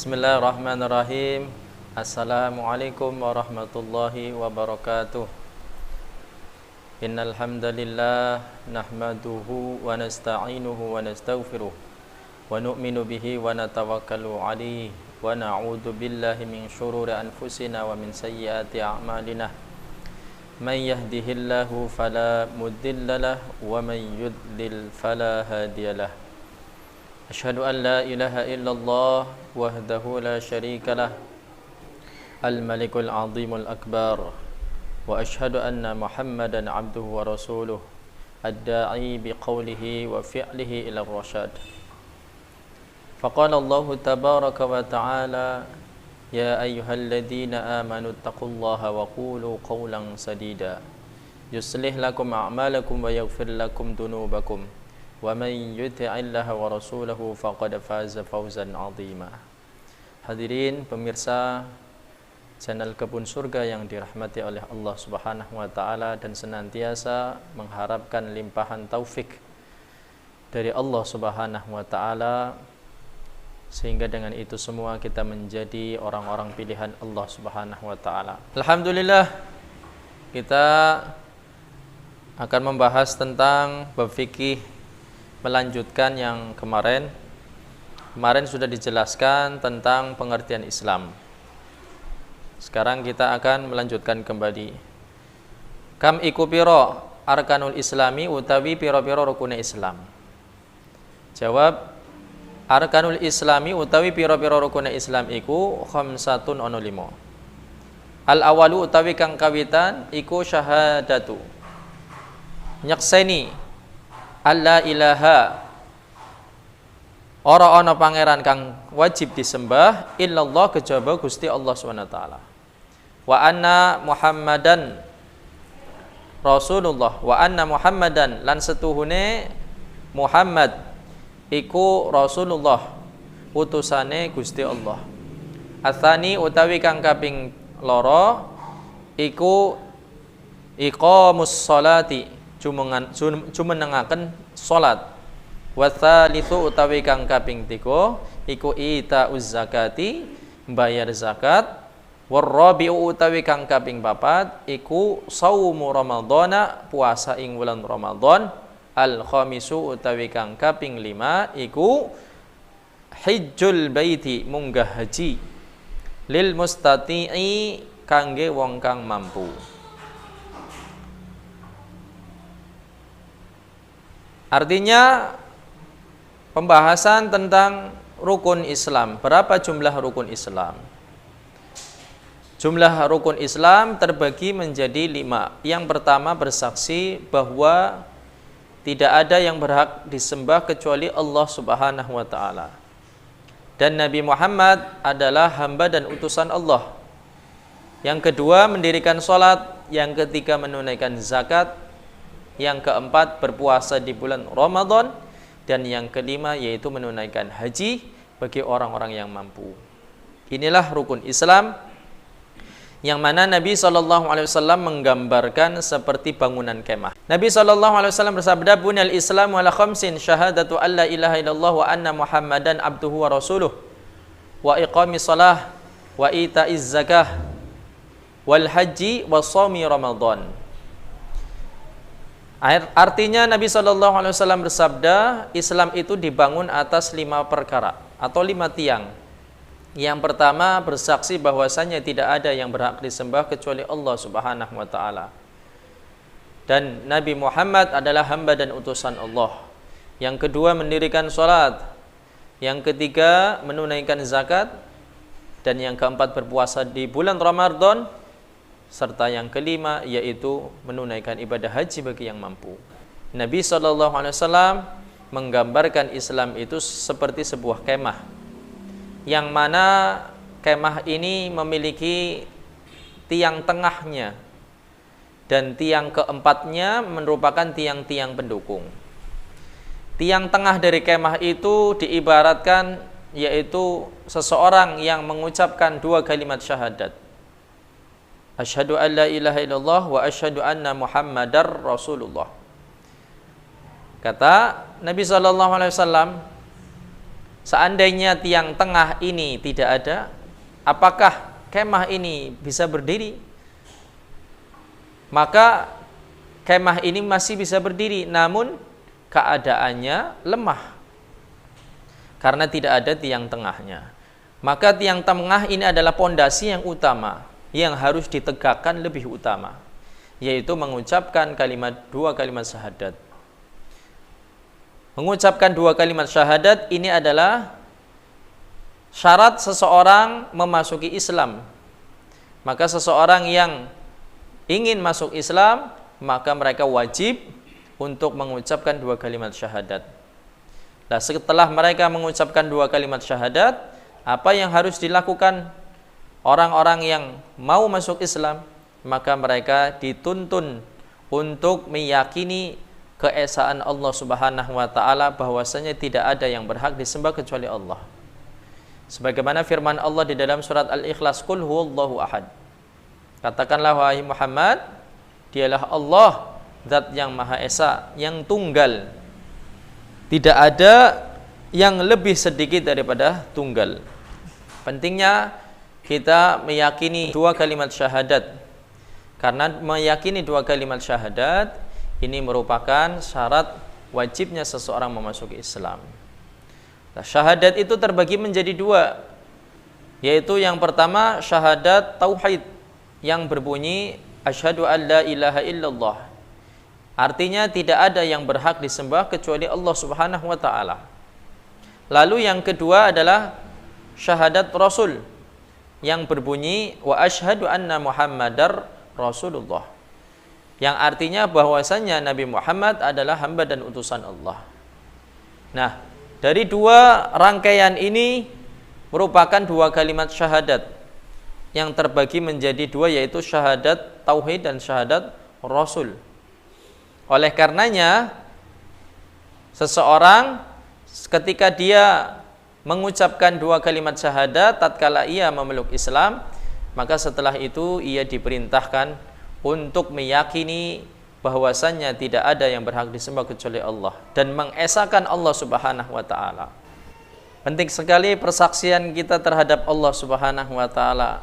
Bismillahirrahmanirrahim. Assalamualaikum warahmatullahi wabarakatuh. Innal hamdalillah nahmaduhu wa nasta'inuhu wa nastaghfiruh wa nu'minu bihi wa natawakkalu 'alaihi wa na'udzu billahi min shururi anfusina wa min sayyiati a'malina. Man yahdihillahu fala mudhillalah wa man yudlil fala hadiyalah. Asyhadu an la ilaha illallah wahdahu la syarikalah al-malikul azimul akbar wa asyhadu anna muhammadan abduhu wa rasuluh ad-da'i biqaulihi wa fi'lihi ila ar-rasyad. Faqala Allah tabaraka wa ta'ala ya ayyuhalladzina amanu taqullaha wa qulu qawlan sadida yuslih lakum a'malakum wa yaghfir lakum dunubakum wa man yuti'illaha wa rasulahu faqad faza fawzan 'azima. Hadirin pemirsa channel Kebun Surga yang dirahmati oleh Allah Subhanahu wa taala dan senantiasa mengharapkan limpahan taufik dari Allah Subhanahu wa taala sehingga dengan itu semua kita menjadi orang-orang pilihan Allah Subhanahu wa taala. Alhamdulillah, kita akan membahas tentang bab fikih, melanjutkan yang kemarin sudah dijelaskan tentang pengertian Islam. Sekarang kita akan melanjutkan kembali. Kam iku piro arkanul islami utawi piro-piro rukune Islam? Jawab, arkanul islami utawi piro-piro rukune Islam iku khamsatun ono 5. Al awalu utawi kang kawitan iku syahadatu, nyekseni alla ilaha ora ana pangeran kang wajib disembah illallah kejaba Gusti Allah SWT, wa anna muhammadan rasulullah, wa anna muhammadan lan setuhune Muhammad iku rasulullah utusane Gusti Allah. Atsani utawi kang kaping loro iku iqamus sholati, jumenengaken salat. Wa tsalitsu utawi kang kaping 3 iku itauz zakati, mbayar zakat. Warabi'u utawi kang kaping 4 iku shaumu ramadhana, puasa ing wulan Ramadan. Al khamisu utawi kang kaping 5 iku hajjul baiti, munggah haji. Lil mustati'i kangge wong kang mampu. Artinya pembahasan tentang rukun Islam. Berapa jumlah rukun Islam? Jumlah rukun Islam terbagi menjadi 5. Yang pertama, bersaksi bahwa tidak ada yang berhak disembah kecuali Allah Subhanahu wa taala. Dan Nabi Muhammad adalah hamba dan utusan Allah. Yang kedua, mendirikan salat. Yang ketiga, menunaikan zakat. Yang keempat, berpuasa di bulan Ramadan. Dan yang kelima, yaitu menunaikan haji bagi orang-orang yang mampu. Inilah rukun Islam yang mana Nabi SAW menggambarkan seperti bangunan kemah. Nabi SAW bersabda, bunyal Islam ala khamsin, syahadatu alla ilaha illallah wa anna muhammadan abduhu wa rasuluh, wa iqamis salah, wa ita'iz zakah, wal haji, wa shaumi Ramadan. Artinya Nabi SAW bersabda, Islam itu dibangun atas 5 perkara atau 5 tiang. Yang pertama, bersaksi bahwasanya tidak ada yang berhak disembah kecuali Allah Subhanahu wa taala. Dan Nabi Muhammad adalah hamba dan utusan Allah. Yang kedua, mendirikan salat. Yang ketiga, menunaikan zakat. Dan yang keempat, berpuasa di bulan Ramadan. Serta yang kelima, yaitu menunaikan ibadah haji bagi yang mampu. Nabi SAW menggambarkan Islam itu seperti sebuah kemah, yang mana kemah ini memiliki tiang tengahnya, dan tiang keempatnya merupakan tiang-tiang pendukung. Tiang tengah dari kemah itu diibaratkan yaitu seseorang yang mengucapkan 2 kalimat syahadat. Asyhadu an la ilaha illallah wa asyhadu anna muhammadar rasulullah. Kata Nabi SAW, Seandainya tiang tengah ini tidak ada, apakah kemah ini bisa berdiri? Maka kemah ini masih bisa berdiri, namun keadaannya lemah karena tidak ada tiang tengahnya. Maka tiang tengah ini adalah pondasi yang utama, yang harus ditegakkan lebih utama, yaitu mengucapkan dua kalimat syahadat. Mengucapkan dua kalimat syahadat ini adalah syarat seseorang memasuki Islam. Maka seseorang yang ingin masuk Islam, maka mereka wajib untuk mengucapkan dua kalimat syahadat. Nah, setelah mereka mengucapkan dua kalimat syahadat, apa yang harus dilakukan orang-orang yang mau masuk Islam? Maka mereka dituntun untuk meyakini keesaan Allah Subhanahu wa taala, bahwasanya tidak ada yang berhak disembah kecuali Allah. Sebagaimana firman Allah di dalam surat Al-Ikhlas, "Qul huwallahu ahad." Katakanlah wahai Muhammad, dialah Allah, zat yang Maha Esa, yang tunggal. Tidak ada yang lebih sedikit daripada tunggal. Pentingnya kita meyakini dua kalimat syahadat. Karena meyakini dua kalimat syahadat ini merupakan syarat wajibnya seseorang memasuki Islam. Nah, syahadat itu terbagi menjadi dua, yaitu yang pertama syahadat tauhid yang berbunyi asyhadu an la ilaha illallah. Artinya tidak ada yang berhak disembah kecuali Allah Subhanahu wa taala. Lalu yang kedua adalah syahadat Rasul yang berbunyi wa asyhadu anna Muhammadar Rasulullah, yang artinya bahwasanya Nabi Muhammad adalah hamba dan utusan Allah. Nah, dari dua rangkaian ini merupakan dua kalimat syahadat yang terbagi menjadi dua, yaitu syahadat tauhid dan syahadat Rasul. Oleh karenanya, seseorang ketika dia mengucapkan dua kalimat syahadat tatkala ia memeluk Islam, maka setelah itu ia diperintahkan untuk meyakini bahwasannya tidak ada yang berhak disembah kecuali Allah dan mengesahkan Allah Subhanahu wa taala. Penting sekali persaksian kita terhadap Allah Subhanahu wa taala,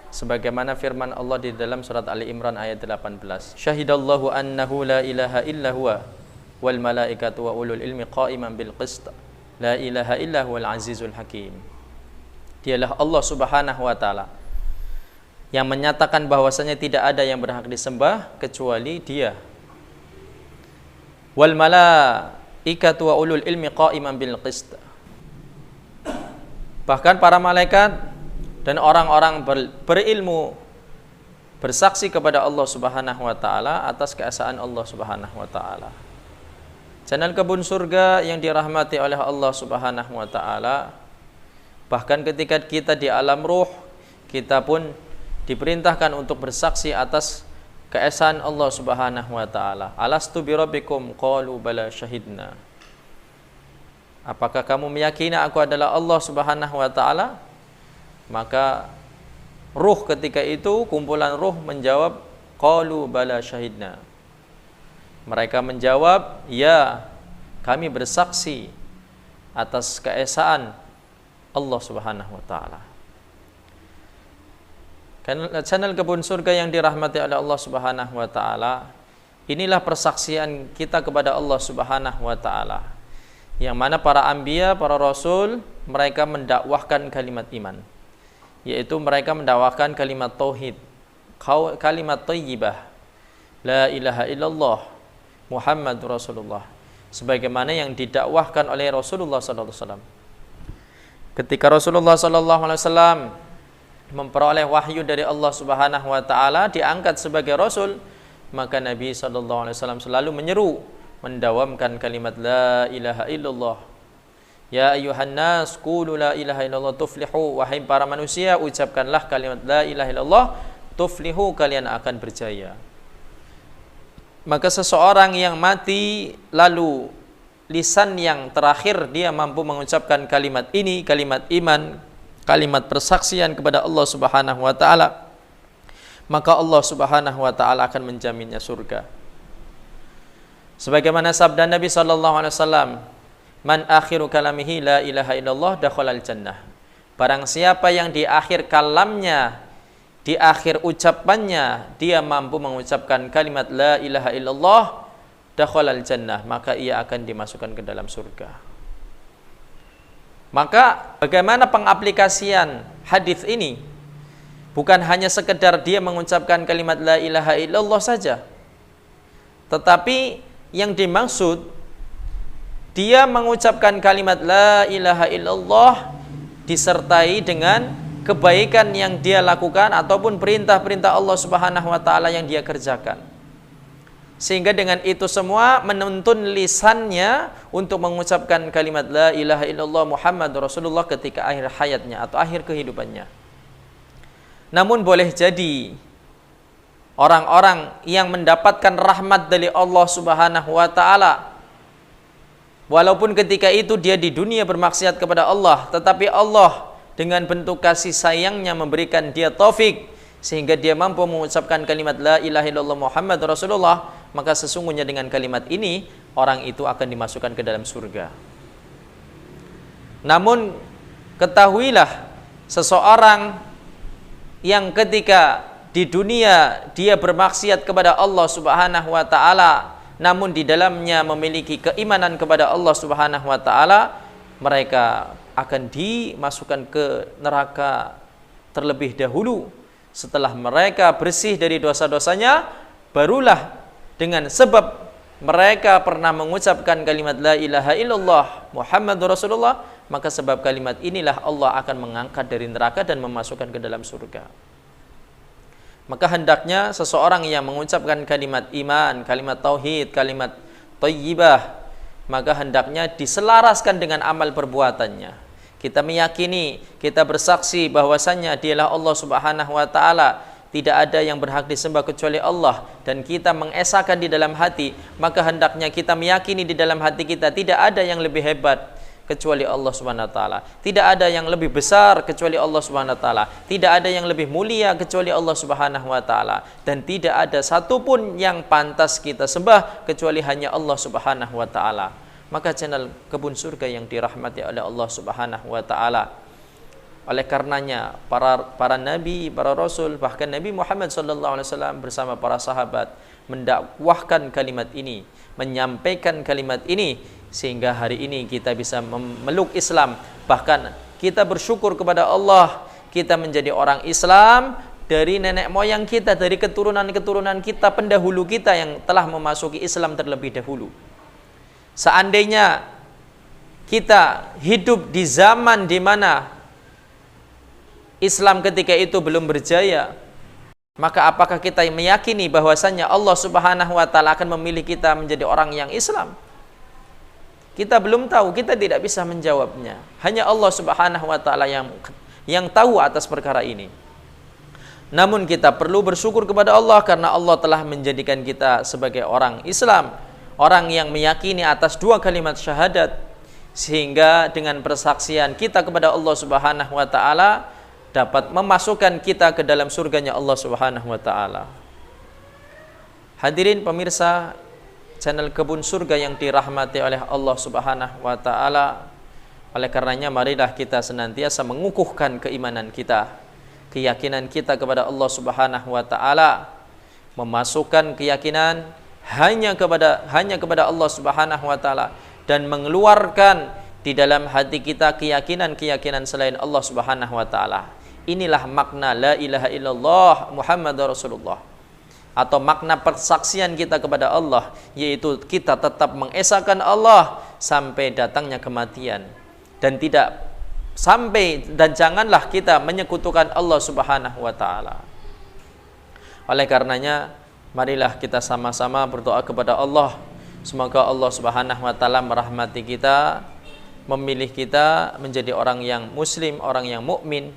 sebagaimana firman Allah di dalam surat Ali Imran ayat 18. Syahidallahu annahu la ilaha illa huwa wal malaikatu wa ulul ilmi qa'iman bil qist. La ilaha illa huwal azizul hakim. Dialah Allah Subhanahu wa taala yang menyatakan bahwasanya tidak ada yang berhak disembah kecuali Dia. Wal malaikatu wa ulul ilmi qa'iman bil qist. Bahkan para malaikat dan orang-orang berilmu bersaksi kepada Allah Subhanahu wa taala atas keesaan Allah Subhanahu wa taala. Channel Kebun Surga yang dirahmati oleh Allah Subhanahu wa taala, bahkan ketika kita di alam ruh, kita pun diperintahkan untuk bersaksi atas keesaan Allah Subhanahu wa taala. Alastu birabbikum qalu bala syahidna. Apakah kamu meyakini aku adalah Allah Subhanahu wa taala? Maka ruh ketika itu, kumpulan ruh menjawab qalu bala syahidna. Mereka menjawab, ya, kami bersaksi atas keesaan Allah Subhanahu wa taala. Channel Kebun Surga yang dirahmati oleh Allah Subhanahu wa taala, inilah persaksian kita kepada Allah Subhanahu wa taala, yang mana para anbiya, para rasul, mereka mendakwahkan kalimat iman, yaitu mereka mendakwahkan kalimat tauhid, kalimat thayyibah, la ilaha illallah Muhammadur Rasulullah, sebagaimana yang didakwahkan oleh Rasulullah sallallahu alaihi wasallam. Ketika Rasulullah sallallahu alaihi wasallam memperoleh wahyu dari Allah Subhanahu wa taala, diangkat sebagai rasul, maka Nabi sallallahu alaihi wasallam selalu menyeru mendawamkan kalimat la ilaha illallah. Ya ayyuhan nas qulu la ilaha illallah tuflihu, wahai para manusia, ucapkanlah kalimat la ilaha illallah tuflihu, kalian akan berjaya. Maka seseorang yang mati lalu lisan yang terakhir dia mampu mengucapkan kalimat ini, kalimat iman, kalimat persaksian kepada Allah Subhanahu wa taala, maka Allah Subhanahu wa taala akan menjaminnya surga. Sebagaimana sabda Nabi sallallahu alaihi wasallam, Man akhiru kalamihi la ilaha illallah dakhalal jannah. Barang siapa yang di akhir kalamnya, di akhir ucapannya dia mampu mengucapkan kalimat la ilaha illallah dakhalal jannah, maka ia akan dimasukkan ke dalam surga. Maka bagaimana pengaplikasian hadis ini? Bukan hanya sekedar dia mengucapkan kalimat la ilaha illallah saja, tetapi yang dimaksud dia mengucapkan kalimat la ilaha illallah disertai dengan kebaikan yang dia lakukan ataupun perintah-perintah Allah Subhanahu wa taala yang dia kerjakan. Sehingga dengan itu semua menuntun lisannya untuk mengucapkan kalimat la ilaha illallah Muhammadur Rasulullah ketika akhir hayatnya atau akhir kehidupannya. Namun boleh jadi orang-orang yang mendapatkan rahmat dari Allah Subhanahu wa taala, walaupun ketika itu dia di dunia bermaksiat kepada Allah, tetapi Allah dengan bentuk kasih sayangnya memberikan dia taufik sehingga dia mampu mengucapkan kalimat la ilaha illallah Muhammadur Rasulullah, maka sesungguhnya dengan kalimat ini orang itu akan dimasukkan ke dalam surga. Namun ketahuilah, seseorang yang ketika di dunia dia bermaksiat kepada Allah Subhanahu wa taala, namun di dalamnya memiliki keimanan kepada Allah Subhanahu wa taala, mereka akan dimasukkan ke neraka terlebih dahulu. Setelah mereka bersih dari dosa-dosanya, barulah dengan sebab mereka pernah mengucapkan kalimat la ilaha illallah Muhammadur Rasulullah, maka sebab kalimat inilah Allah akan mengangkat dari neraka dan memasukkan ke dalam surga. Maka hendaknya seseorang yang mengucapkan kalimat iman, kalimat tauhid, kalimat thayyibah, maka hendaknya diselaraskan dengan amal perbuatannya. Kita meyakini, kita bersaksi bahwasannya dialah Allah Subhanahu wa taala, tidak ada yang berhak disembah kecuali Allah, dan kita mengesahkan di dalam hati, maka hendaknya kita meyakini di dalam hati kita tidak ada yang lebih hebat kecuali Allah Subhanahu wa taala, tidak ada yang lebih besar kecuali Allah Subhanahu wa taala, tidak ada yang lebih mulia kecuali Allah Subhanahu wa taala, dan tidak ada satupun yang pantas kita sembah kecuali hanya Allah Subhanahu wa taala. Maka channel Kebun Surga yang dirahmati oleh Allah Subhanahu wa taala, oleh karenanya para nabi, para rasul, bahkan Nabi Muhammad SAW bersama para sahabat mendakwahkan kalimat ini, menyampaikan kalimat ini, sehingga hari ini kita bisa memeluk Islam. Bahkan kita bersyukur kepada Allah, kita menjadi orang Islam dari nenek moyang kita, dari keturunan-keturunan kita, pendahulu kita yang telah memasuki Islam terlebih dahulu. Seandainya kita hidup di zaman di mana Islam ketika itu belum berjaya, maka apakah kita meyakini bahwasannya Allah Subhanahu wa taala akan memilih kita menjadi orang yang Islam? Kita belum tahu, kita tidak bisa menjawabnya. Hanya Allah Subhanahu wa taala yang tahu atas perkara ini. Namun kita perlu bersyukur kepada Allah karena Allah telah menjadikan kita sebagai orang Islam, orang yang meyakini atas dua kalimat syahadat, sehingga dengan persaksian kita kepada Allah Subhanahu wa taala dapat memasukkan kita ke dalam surganya Allah Subhanahu wa taala. Hadirin pemirsa channel Kebun Surga yang dirahmati oleh Allah Subhanahu wa taala, oleh karenanya marilah kita senantiasa mengukuhkan keimanan kita, keyakinan kita kepada Allah Subhanahu wa taala, memasukkan keyakinan hanya kepada Allah Subhanahu wa taala, dan mengeluarkan di dalam hati kita keyakinan-keyakinan selain Allah Subhanahu wa taala. Inilah makna la ilaha illallah Muhammadur Rasulullah, atau makna persaksian kita kepada Allah, yaitu kita tetap mengesahkan Allah sampai datangnya kematian, dan janganlah kita menyekutukan Allah Subhanahu wa taala. Oleh karenanya marilah kita sama-sama berdoa kepada Allah, semoga Allah Subhanahu wa taala merahmati kita, memilih kita menjadi orang yang muslim, orang yang mukmin,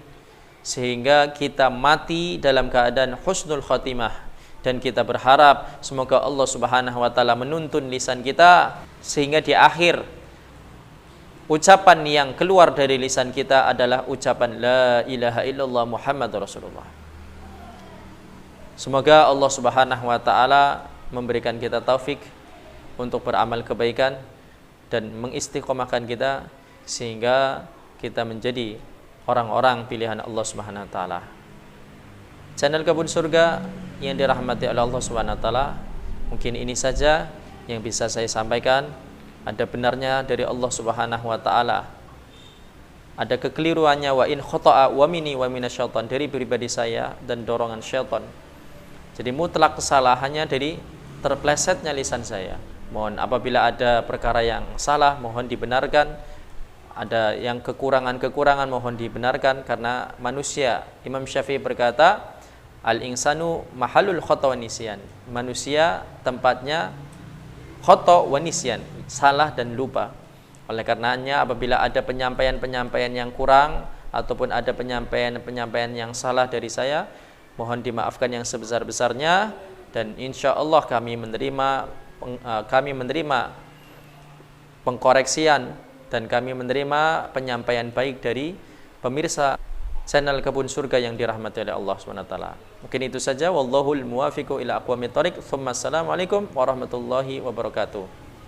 sehingga kita mati dalam keadaan husnul khatimah. Dan kita berharap semoga Allah Subhanahu wa taala menuntun lisan kita sehingga di akhir ucapan yang keluar dari lisan kita adalah ucapan la ilaha illallah Muhammadur Rasulullah. Semoga Allah Subhanahu wa taala memberikan kita taufik untuk beramal kebaikan, dan mengistiqomahkan kita sehingga kita menjadi orang-orang pilihan Allah Subhanahu wa taala. Channel Kebun Surga yang dirahmati oleh Allah Subhanahu wa taala, mungkin ini saja yang bisa saya sampaikan. Ada benarnya dari Allah Subhanahu wa taala, ada kekeliruannya wa in khata'a wa minni wa minasyaiton, dari pribadi saya dan dorongan syaitan. Jadi mutlak kesalahannya dari terplesetnya lisan saya. Mohon apabila ada perkara yang salah mohon dibenarkan, ada yang kekurangan-kekurangan mohon dibenarkan, karena manusia, Imam Syafi'i berkata, al-insanu mahalul khata' wa nisyan. Manusia tempatnya khata' wa nisyan, salah dan lupa. Oleh karenanya apabila ada penyampaian-penyampaian yang kurang ataupun ada penyampaian-penyampaian yang salah dari saya, mohon dimaafkan yang sebesar-besarnya, dan insya Allah kami menerima pengkoreksian dan kami menerima penyampaian baik dari pemirsa channel Kebun Surga yang dirahmati oleh Allah SWT. Mungkin itu saja. Wallahul muwafiqu ila aqwamit thoriq. Assalamualaikum warahmatullahi wabarakatuh.